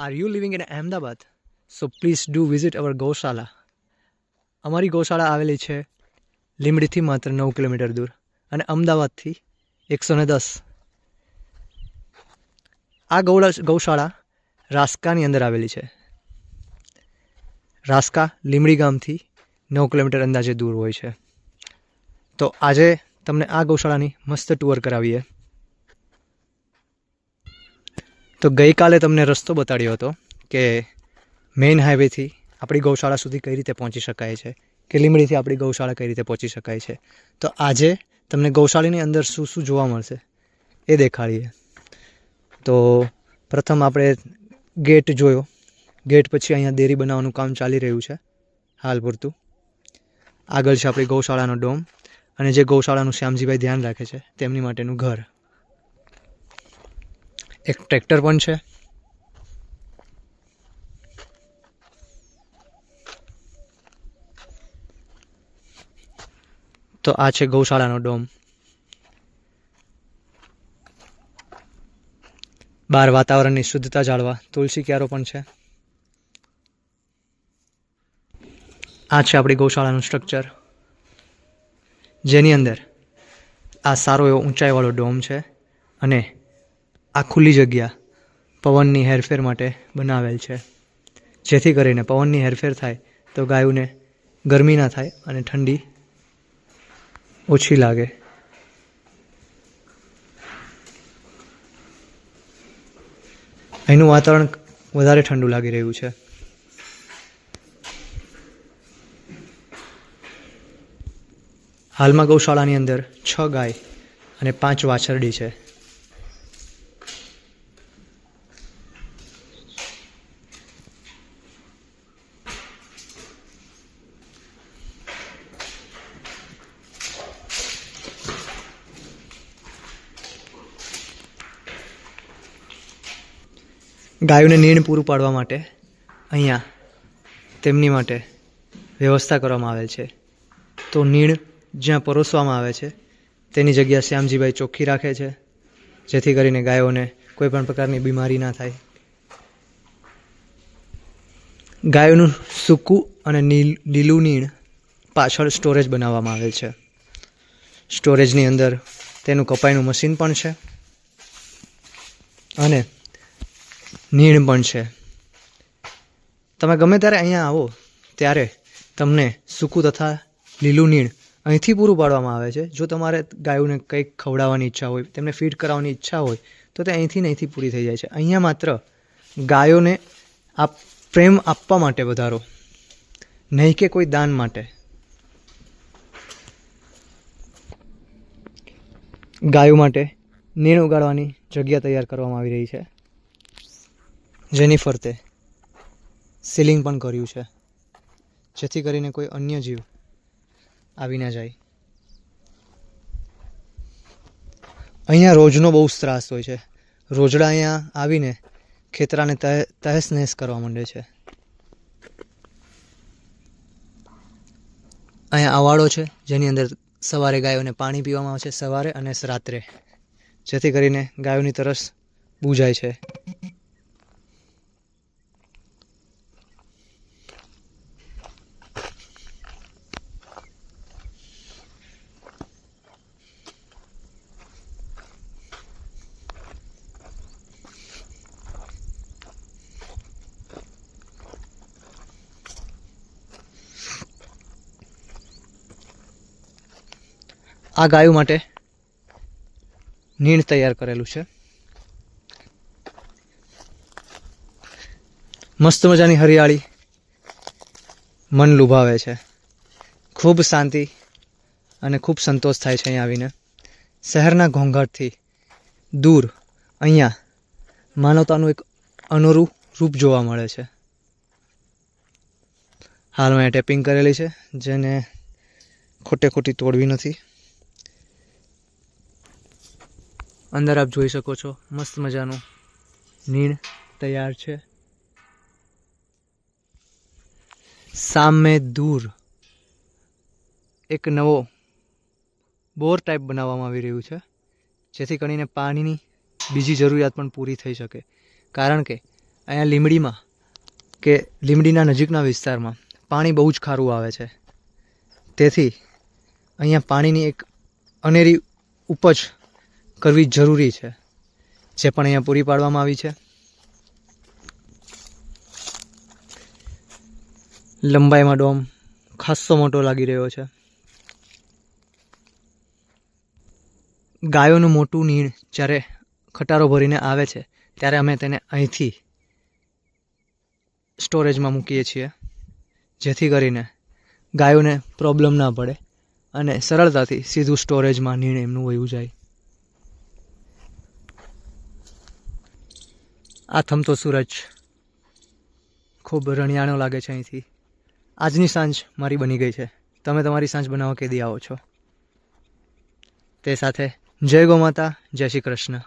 Are you living in Ahmedabad? So please do visit our gaushala. અમારી ગૌશાળા આવેલી છે લીંબડીથી માત્ર 9 કિલોમીટર દૂર અને અમદાવાદથી 110. આ ગૌશાળા રાસ્કાની અંદર આવેલી છે. રાસ્કા લીંબડી ગામથી 9 કિલોમીટર અંદાજે દૂર હોય છે. તો આજે તમને આ ગૌશાળાની મસ્ત ટૂર કરાવીએ. તો ગઈકાલે તમને રસ્તો બતાડ્યો હતો કે મેઇન હાઈવેથી આપણી ગૌશાળા સુધી કઈ રીતે પહોંચી શકાય છે, કે લીંબડીથી આપણી ગૌશાળા કઈ રીતે પહોંચી શકાય છે. તો આજે તમને ગૌશાળાની અંદર શું શું જોવા મળશે એ દેખાડીએ. તો પ્રથમ આપણે ગેટ જોયો. ગેટ પછી અહીંયા ડેરી બનાવવાનું કામ ચાલી રહ્યું છે હાલ પૂરતું. આગળ છે આપણી ગૌશાળાનો ડોમ અને જે ગૌશાળાનું શ્યામજીભાઈ ધ્યાન રાખે છે તેમની માટેનું ઘર. એક ટ્રેક્ટર પણ છે. તો આ છે ગૌશાળાનો ડોમ. બહાર વાતાવરણની શુદ્ધતા જાળવા તુલસી ક્યારો પણ છે. આ છે આપણી ગૌશાળાનું સ્ટ્રક્ચર, જેની અંદર આ સારો એવો ઊંચાઈવાળો ડોમ છે અને આ ખુલ્લી જગ્યા પવનની હેરફેર માટે બનાવેલ છે, જેથી કરીને પવનની હેરફેર થાય તો ગાયોને ગરમી ના થાય અને ઠંડી ઓછી લાગે. અહીંનું વાતાવરણ વધારે ઠંડુ લાગી રહ્યું છે. હાલમાં ગૌશાળાની અંદર 6 ગાય અને 5 વાછરડી છે. ગાયોને નીણ પૂરું પાડવા માટે અહીંયા તેમની માટે વ્યવસ્થા કરવામાં આવેલ છે. તો નીણ જ્યાં પરોસવામાં આવે છે તેની જગ્યા શ્યામજીભાઈ ચોખ્ખી રાખે છે, જેથી કરીને ગાયોને કોઈ પણ પ્રકારની બીમારી ના થાય. ગાયોનું સૂકું અને લીલું નીણ પાછળ સ્ટોરેજ બનાવવામાં આવેલ છે. સ્ટોરેજની અંદર તેનું કપાઈનું મશીન પણ છે અને નીણ પણ છે. તમે ગમે ત્યારે અહીંયા આવો ત્યારે તમને સૂકું તથા લીલું નીણ અહીંથી પૂરું પાડવામાં આવે છે. જો તમારે ગાયોને કંઈક ખવડાવવાની ઈચ્છા હોય, તેમને ફીડ કરાવવાની ઈચ્છા હોય તો તે અહીંથી પૂરી થઈ જાય છે. અહીંયા માત્ર ગાયોને આ પ્રેમ આપવા માટે વધારો, નહીં કે કોઈ દાન માટે. ગાયો માટે નીણ ઉગાડવાની જગ્યા તૈયાર કરવામાં આવી રહી છે, જેની ફરતે સીલિંગ પણ કર્યું છે, જેથી કરીને કોઈ અન્ય જીવ આવી ના જાય. અહીંયા રોજનો બહુ ત્રાસ હોય છે. રોજડા અહીંયા આવીને ખેતરાને તહેસ નહેસ કરવા માંડે છે. અહીંયા અવાડો છે, જેની અંદર સવારે ગાયોને પાણી પીવામાં આવે છે, સવારે અને રાત્રે, જેથી કરીને ગાયોની તરસ બૂઝાય છે. આ ગાયો માટે નીણ તૈયાર કરેલું છે. મસ્ત મજાની હરિયાળી મન લુભાવે છે. ખૂબ શાંતિ અને ખૂબ સંતોષ થાય છે અહીંયા આવીને. શહેરના ઘોંઘાટથી દૂર અહીંયા માનવતાનું એક અનોરું રૂપ જોવા મળે છે. હાલમાં અહીંયા ટેપિંગ કરેલી છે, જેને ખોટી તોડવી નથી. અંદર આપ જોઈ શકો છો મસ્ત મજાનું નીણ તૈયાર છે. સામે દૂર એક નવો બોર ટાઈપ બનાવવામાં આવી રહ્યું છે, જેથી કરીને પાણીની બીજી જરૂરિયાત પણ પૂરી થઈ શકે. કારણ કે અહીંયા લીમડીમાં કે લીમડીના નજીકના વિસ્તારમાં પાણી બહુ જ ખારું આવે છે, તેથી અહીંયા પાણીની એક અનેરી ઉપજ કરવી જરૂરી છે, જે પણ અહીંયા પૂરી પાડવામાં આવી છે. લંબાઈમાં ડોમ ખાસ્સો મોટો લાગી રહ્યો છે. ગાયોનું મોટું નીણ જ્યારે ખટારો ભરીને આવે છે ત્યારે અમે તેને અહીંથી સ્ટોરેજમાં મૂકીએ છીએ, જેથી કરીને ગાયોને પ્રોબ્લેમ ના પડે અને સરળતાથી સીધું સ્ટોરેજમાં નીણ એમનું વયું જાય. આ થમતો સૂરજ ખૂબ રણિયાણો લાગે છે અહીંથી. આજની સાંજ મારી બની ગઈ છે. તમે તમારી સાંજ બનાવવા કેદી આવો છો? તે સાથે જય ગૌ માતા, જય શ્રી કૃષ્ણ.